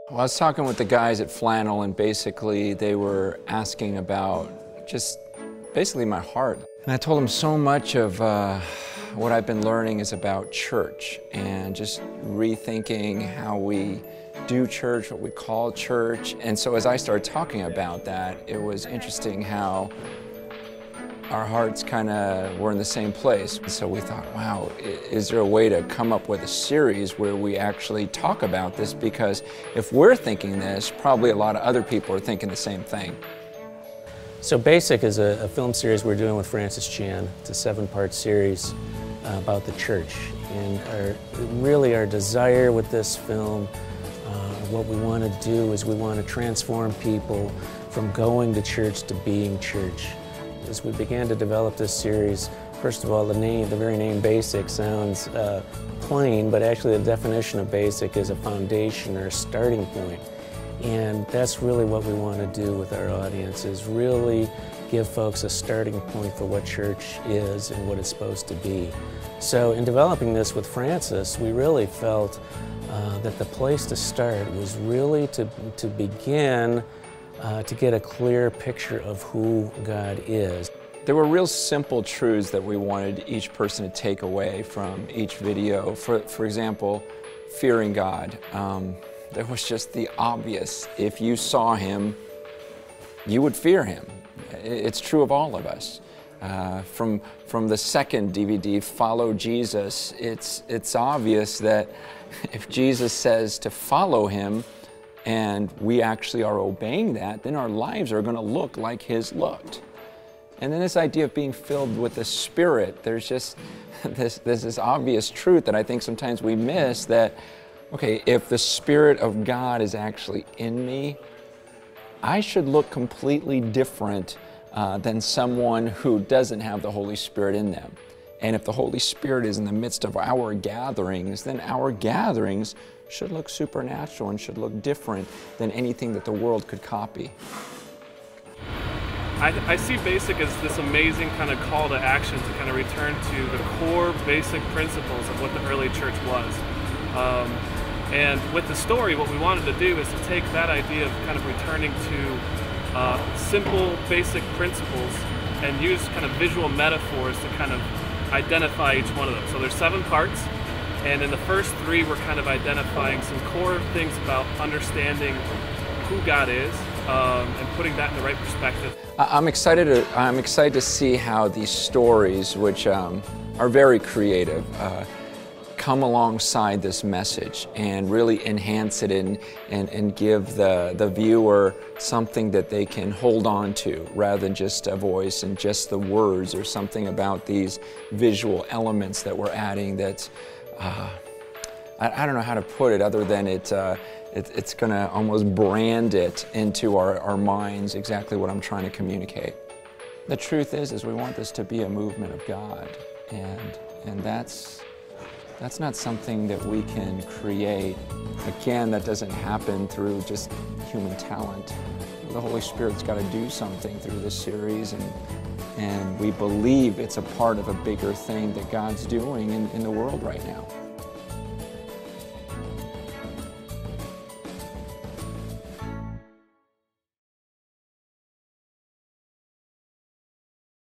Well, I was talking with the guys at Flannel, and basically they were asking about just basically my heart. And I told them so much of what I've been learning is about church and just rethinking how we do church, what we call church. And so as I started talking about that, it was interesting how our hearts kind of were in the same place. So we thought, wow, is there a way to come up with a series where we actually talk about this? Because if we're thinking this, probably a lot of other people are thinking the same thing. So Basic is a film series we're doing with Francis Chan. It's a 7-part series about the church. And really our desire with this film, what we want to do is we want to transform people from going to church to being church. As we began to develop this series, first of all, the very name Basic sounds plain, but actually the definition of basic is a foundation or a starting point. And that's really what we want to do with our audience, is really give folks a starting point for what church is and what it's supposed to be. So in developing this with Francis, we really felt that the place to start was really to begin to get a clear picture of who God is. There were real simple truths that we wanted each person to take away from each video. For example, fearing God. There was just the obvious. If you saw Him, you would fear Him. It's true of all of us. From the second DVD, Follow Jesus, it's obvious that if Jesus says to follow Him, and we actually are obeying that, then our lives are going to look like His looked. And then this idea of being filled with the Spirit, there's just this obvious truth that I think sometimes we miss, that, okay, if the Spirit of God is actually in me, I should look completely different than someone who doesn't have the Holy Spirit in them. And if the Holy Spirit is in the midst of our gatherings, then our gatherings should look supernatural and should look different than anything that the world could copy. I see Basic as this amazing kind of call to action to kind of return to the core basic principles of what the early church was. And with the story, what we wanted to do is to take that idea of kind of returning to simple basic principles and use kind of visual metaphors to kind of identify each one of them. So there's 7 parts. And in the first 3, we're kind of identifying some core things about understanding who God is and putting that in the right perspective. I'm excited to see how these stories, which are very creative, come alongside this message and really enhance it and give the viewer something that they can hold on to, rather than just a voice and just the words, or something about these visual elements that we're adding that's I don't know how to put it other than it's going to almost brand it into our minds exactly what I'm trying to communicate. The truth is we want this to be a movement of God, and that's not something that we can create. Again, that doesn't happen through just human talent. The Holy Spirit's got to do something through this series, and we believe it's a part of a bigger thing that God's doing in the world right now.